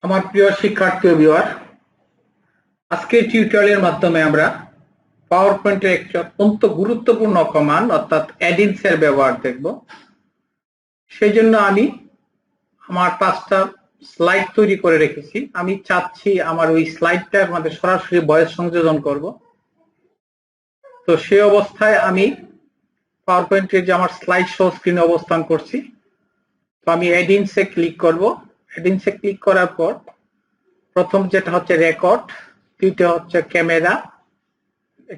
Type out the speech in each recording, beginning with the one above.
আমার প্রিয় শিক্ষার্থী ও ভিউয়ার, আজকের টিউটোরিয়ালের মাধ্যমে আমরা পাওয়ারপয়েন্টের একটি অত্যন্ত গুরুত্বপূর্ণ কমান্ড অর্থাৎ অ্যাডিনস এর ব্যবহার দেখব। সেই জন্য আমি আমার 5টা স্লাইড তৈরি করে রেখেছি। আমি চাচ্ছি আমার ওই স্লাইডটার মধ্যে সরাসরি ভয়েস সংযোজন করব। তো সেই অবস্থায় আমি পাওয়ারপয়েন্টের যে আমার স্লাইড শো স্ক্রিনে অবস্থান করছি। তো আমি অ্যাডিনসে ক্লিক করব। অ্যাডিনসে ক্লিক করার পর প্রথম যেটা হচ্ছে রেকর্ড, দ্বিতীয় হচ্ছে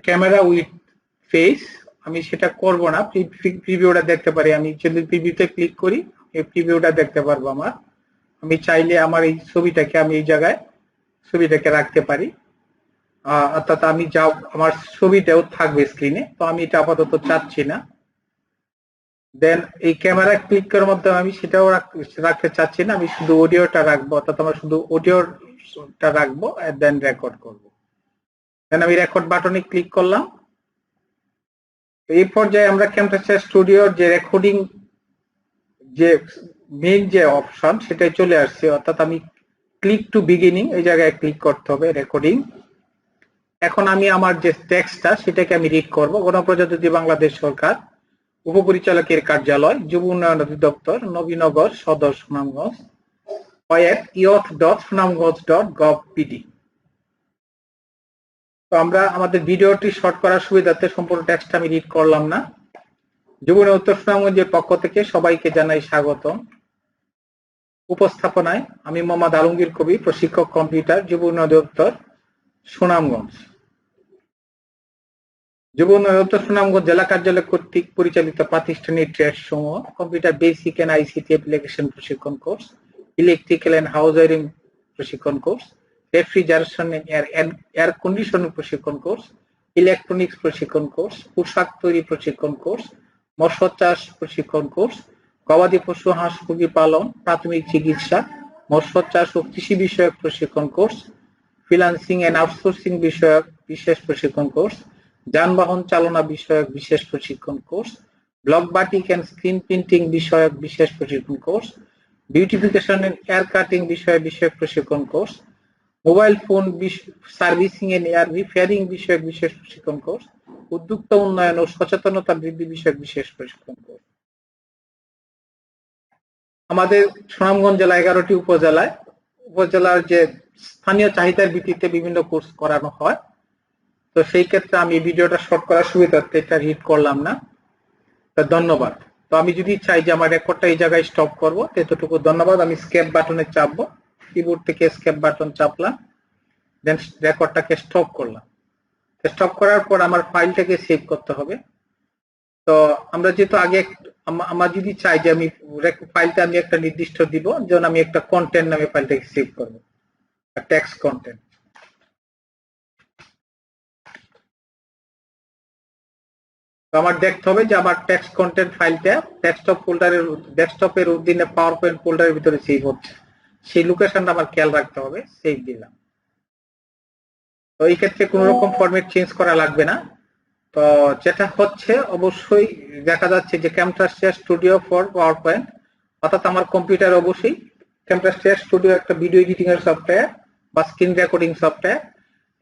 ক্যামেরা উইথ ফেস। আমি সেটা করব না, প্রিভিউটা দেখতে পারি। আমি যদি প্রিভিউতে ক্লিক করি এই প্রিভিউটা দেখতে পারবো। আমি চাইলে আমার এই ছবিটাকে আমি এই জায়গায় ছবিটাকে রাখতে পারি, অর্থাৎ আমি যাও আমার ছবিটাও থাকবে স্ক্রিনে। তো আমি এটা আপাতত চাচ্ছি না। দেন এই ক্যামেরা ক্লিক করার মধ্যে আমি সেটাও রাখতে চাচ্ছি না। আমি শুধু অডিওটা রাখবো, অর্থাৎ আমার শুধু অডিওটা রাখবো দেন রেকর্ড করব। দেন আমি রেকর্ড বাটনে ক্লিক করলাম। এই পর্যায়ে আমরা ক্যামটাস্টার স্টুডিওর যে রেকর্ডিং যে মেইন যে অপশন সেটাই চলে আসছে, অর্থাৎ আমি ক্লিক টু বিগিনিং এই জায়গায় ক্লিক করতে হবে রেকর্ডিং। এখন আমি আমার যে টেক্সটটা সেটাকে আমি রিড করব। গণপ্রজাতন্ত্রী বাংলাদেশ সরকার, উপপরিচালকের কার্যালয়, যুব উন্নয়ন অধিদপ্তর, নবীনগর সদর, সুনামগঞ্জ, youth.sunamganj.gov.pd। তো আমরা আমাদের ভিডিওটি শর্ট করার সুবিধার্থে সম্পূর্ণ টেক্সট আমি রিড করলাম না। যুব উন্নয়ন উত্তর সুনামগঞ্জের পক্ষ থেকে সবাইকে জানাই স্বাগতম। উপস্থাপনায় আমি মোহাম্মদ আলমগীর কবি, প্রশিক্ষক কম্পিউটার, যুব উন্নয়ন অধিদপ্তর, সুনামগঞ্জ। যুব উন্নয়ন অধিদপ্তর সুনামগঞ্জ জেলা কার্যালয় কর্তৃক পরিচালিত প্রাতিষ্ঠানিক ট্রেড সমূহ: computer basic and ICT application প্রশিক্ষণ course, electrical and house wiring প্রশিক্ষণ কোর্স, রেফ্রিজারেশন এয়ার কন্ডিশনিং প্রশিক্ষণ কোর্স, ইলেকট্রনিক্স প্রশিক্ষণ কোর্স, পোশাক তৈরি প্রশিক্ষণ কোর্স, মৎস্য চাষ প্রশিক্ষণ কোর্স, গবাদি পশু হাঁস মুরগি পালন, প্রাথমিক চিকিৎসা, মৎস্য চাষ ও কৃষি বিষয়ক প্রশিক্ষণ কোর্স, ফ্রিল্যান্সিং এন্ড আউটসোর্সিং বিষয়ক বিশেষ প্রশিক্ষণ কোর্স, যানবাহন চালনা বিষয়ক বিশেষ প্রশিক্ষণ course, block batik and screen printing বিষয়ক বিশেষ প্রশিক্ষণ course, beautification and hair cutting বিষয়ক প্রশিক্ষণ course, mobile phone servicing and air repairing বিষয়ক বিশেষ প্রশিক্ষণ কোর্স, উদ্যোক্তা উন্নয়ন ও সচেতনতা বৃদ্ধি বিষয়ক বিশেষ প্রশিক্ষণ কোর্স। আমাদের সুনামগঞ্জ জেলা 11টি উপজেলার যে স্থানীয় চাহিদার ভিত্তিতে বিভিন্ন কোর্স করানো হয়। তো সেই ক্ষেত্রে আমি ভিডিওটা শর্ট করার সুবিধার্থে এটা রিড করলাম না। তো ধন্যবাদ। তো আমি যদি চাই যে আমার রেকর্ডটা এই জায়গায় স্টপ করবো, এতটুকু ধন্যবাদ। আমি স্কেপ বাটনে চাপবো, কিবোর্ড থেকে স্কেপ বাটন চাপলাম, দেন রেকর্ডটাকে স্টপ করলাম। স্টপ করার পর আমার ফাইলটাকে সেভ করতে হবে। তো আমরা যেহেতু আগে আমার যদি চাই যে আমি ফাইলটা আমি একটা নির্দিষ্ট দিব, যেমন আমি একটা কন্টেন্ট নামে ফাইলটাকে সেভ করবো, টেক্সট কন্টেন্ট। আমার দেখতে হবে যে আমার টেক্সট কন্টেন্ট ফাইলটা ডেস্কটপের অধীনে পাওয়ারপয়েন্ট ফোল্ডারের ভিতরে সেভ হচ্ছে। সেই লোকেশনটা আমার খেয়াল রাখতে হবে। সেভ দিলাম। তো এই ক্ষেত্রে কোন রকম ফরম্যাট চেঞ্জ করা লাগবে না। তো যেটা হচ্ছে অবশ্যই দেখা যাচ্ছে যে ক্যামটাস্টার স্টুডিও ফর পাওয়ারপয়েন্ট, অর্থাৎ আমার কম্পিউটার অবশ্যই ক্যামটাস্টার স্টুডিও একটা ভিডিও এডিটিং এর সফটওয়্যার বা স্ক্রিন রেকর্ডিং সফটওয়্যার।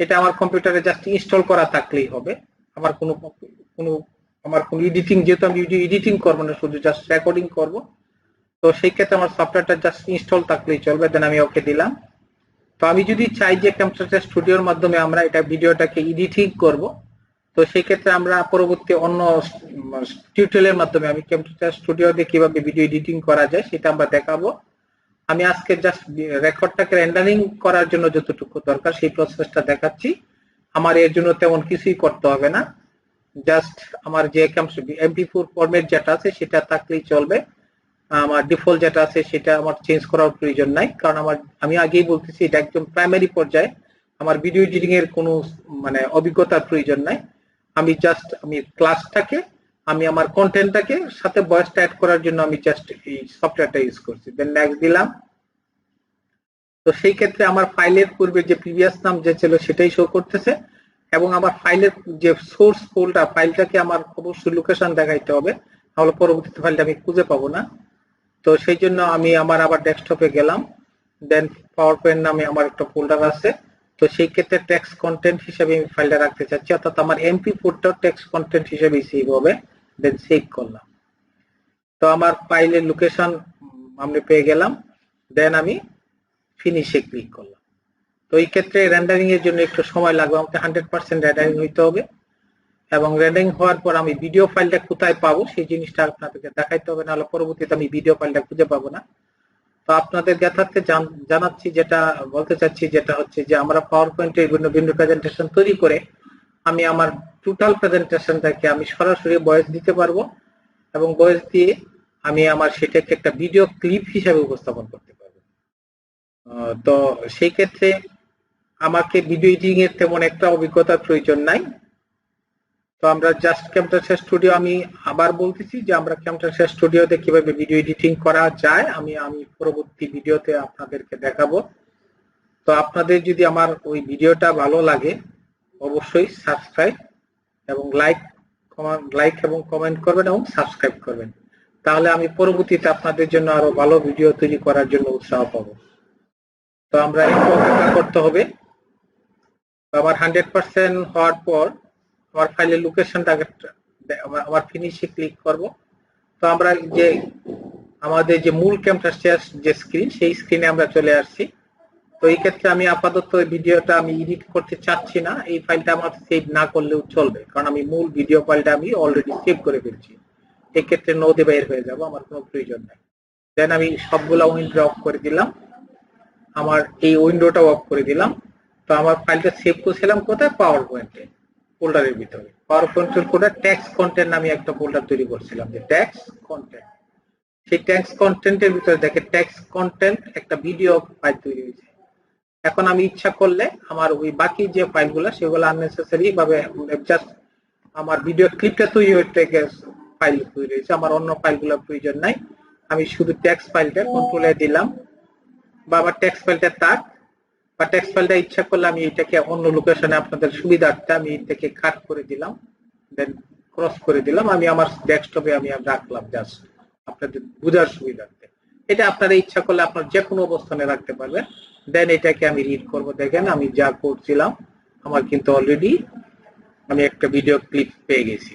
এটা আমার কম্পিউটারে জাস্ট ইনস্টল করা থাকলেই হবে। আমার কোনো এডিটিং, যেহেতু আমি ভিডিও এডিটিং করবো না, শুধু জাস্ট রেকর্ডিং করব, তো সেই ক্ষেত্রে আমার সফটওয়্যারটা জাস্ট ইনস্টল থাকলেই চলবে। দেন আমি ওকে দিলাম। তো আমি যদি চাই যে ক্যামটাস্টার স্টুডিওর মাধ্যমে আমরা এটা ভিডিওটাকে এডিটিং করব, তো সেই ক্ষেত্রে আমরা পরবর্তী অন্য টিউটোরিয়ালের মাধ্যমে আমি ক্যামটাস্টার স্টুডিওতে কিভাবে ভিডিও এডিটিং করা যায় সেটা আমরা দেখাবো। আমি আজকে জাস্ট রেকর্ডটাকে রেন্ডারিং করার জন্য যতটুকু দরকার সেই প্রসেসটা দেখাচ্ছি। আমার এর জন্য তেমন কিছুই করতে হবে না। জাস্ট আমার যে MP4 ফরম্যাট যেটা আছে সেটা থাকলেই চলবে। আমার ডিফল্ট যেটা আছে সেটা আমার চেঞ্জ করার প্রয়োজন নাই, কারণ আমি আগেই বলতেছি এটা একদম প্রাইমারি পর্যায়ে। আমার ভিডিও এডিটিং এর কোনো অভিজ্ঞতার প্রয়োজন নাই। আমি ক্লাসটাকে আমার কন্টেন্টটাকে সাথে ভয়েসটা অ্যাড করার জন্য আমি জাস্ট এই সফটওয়্যারটা ইউজ করছি। দেন নেক্সট দিলাম। তো সেই ক্ষেত্রে আমার ফাইলের পূর্বে যে প্রিভিয়াস নাম যে ছিল সেটাই শো করতেছে, এবং আমার ফাইলের যে সোর্স ফাইলটাকে আমার অবশ্যই লোকেশন দেখাইতে হবে, তাহলে পরবর্তীতে ফাইলটা আমি খুঁজে পাবো না। তো সেই জন্য আমি আবার ডেস্কটপে গেলাম। দেন পাওয়ার পয়েন্ট নামে আমার একটা ফোল্ডার আছে। তো সেই ক্ষেত্রে টেক্সট কন্টেন্ট হিসেবে আমি ফাইলটা রাখতে চাচ্ছি, অর্থাৎ আমার MP4টাও টেক্সট কন্টেন্ট হিসেবে সেভ হবে। দেন সেভ করলাম। তো আমার ফাইলের লোকেশন আমি পেয়ে গেলাম। দেন আমি ফিনিশে ক্লিক করলাম। তো এই ক্ষেত্রে রেন্ডারিং এর জন্য একটু সময় লাগবে, আমাকে 100% রেন্ডারিং হইতে হবে, এবং রেন্ডারিং হওয়ার পর আমি ভিডিও ফাইলটা কোথায় পাবো সেই জিনিসটা আপনাদেরকে দেখাইতে হবে, নাহলে পরবর্তীতে আমি ভিডিও ফাইলটা খুঁজে পাবো না। তো আপনাদের জ্ঞাতার্থে জানাচ্ছি, যেটা বলতে চাচ্ছি যেটা হচ্ছে যে আমরা পাওয়ার পয়েন্টে বিভিন্ন ভিন্ন প্রেজেন্টেশন তৈরি করে আমি আমার টোটাল প্রেজেন্টেশনটাকে আমি সরাসরি ভয়েস দিতে পারবো, এবং ভয়েস দিয়ে আমি আমার সেটাকে একটা ভিডিও ক্লিপ হিসাবে উপস্থাপন করতে পারবো। তো সেই ক্ষেত্রে আমাকে ভিডিও এডিটিং এর তেমন একটা অভিজ্ঞতার প্রয়োজন নাই। তো আমরা জাস্ট ক্যামটাশিয়া স্টুডিও, আমি আবার বলতেছি যে আমরা ক্যামটাশিয়া স্টুডিওতে কিভাবে ভিডিও এডিটিং করা যায় আমি পরবর্তী ভিডিওতে আপনাদেরকে দেখাবো। তো আপনাদের যদি আমার ওই ভিডিওটা ভালো লাগে অবশ্যই সাবস্ক্রাইব এবং লাইক এবং কমেন্ট করবেন এবং সাবস্ক্রাইব করবেন, তাহলে আমি পরবর্তীতে আপনাদের জন্য আরো ভালো ভিডিও তৈরি করার জন্য উৎসাহ পাবো। তো আমরা একটু অপেক্ষা করতে হবে। আমার 100% হওয়ার পর আমার ফাইলের লোকেশনটা আমার ফিনিশে ক্লিক করব। তো আমরা যে আমাদের যে মূল ক্যামটাশিয়ার যে স্ক্রিন, সেই স্ক্রিনে আমরা চলে আসছি। তো এই ক্ষেত্রে আমি আপাতত ভিডিওটা আমি এডিট করতে চাচ্ছি না, এই ফাইলটা আমার সেভ না করলেও চলবে, কারণ আমি মূল ভিডিও ফাইলটা আমি অলরেডি সেভ করে ফেলছি। এই ক্ষেত্রে নো দিয়ে বের হয়ে যাব, আমার কোনো প্রয়োজন নাই। দেন আমি সবগুলা উইন্ডো অফ করে দিলাম, আমার এই উইন্ডোটাও অফ করে দিলাম। তো আমার ফাইলটা সেভ করছিলাম কোথায়? পাওয়ার পয়েন্টে ফোল্ডারের ভিতরে। পাওয়ার পয়েন্টের ফোল্ডার টেক্সট কন্টেন্ট নামে একটা ফোল্ডার তৈরি করছিলাম, যে টেক্সট কন্টেন্ট। সেই টেক্সট কন্টেন্টের ভিতরে দেখে টেক্সট কন্টেন্ট একটা ভিডিও ফাইল তৈরি হয়েছে। এখন আমি ইচ্ছা করলে আমার ওই বাকি যে ফাইলগুলো সেগুলো আননেসেসারি ভাবে জাস্ট আমার ভিডিও ক্লিপটা তৈরি হতে ফাইল তৈরি হয়েছে, আমার অন্য ফাইলগুলোর প্রয়োজন নাই। আমি শুধু টেক্সট ফাইলটা কন্ট্রোলে দিলাম, বা আমার টেক্সট ফাইলটা থাক, বা টেক্সট ফাইলটা ইচ্ছা করলে আমি এটাকে অন্য লোকেশনে আপনাদের সুবিধার্থে আমি এটাকে কাট করে দিলাম, দেন ক্রস করে দিলাম, আমি আমার ডেস্কটপে আমি রাখলাম জাস্ট আপনাদের বোঝার সুবিধার্থে। এটা আপনারা ইচ্ছা করলে আপনার যে কোনো অবস্থানে রাখতে পারবেন। দেন এটাকে আমি রিড করব। দেখেন আমি যা করছিলাম আমার কিন্তু অলরেডি আমি একটা ভিডিও ক্লিপ পেয়ে গেছি।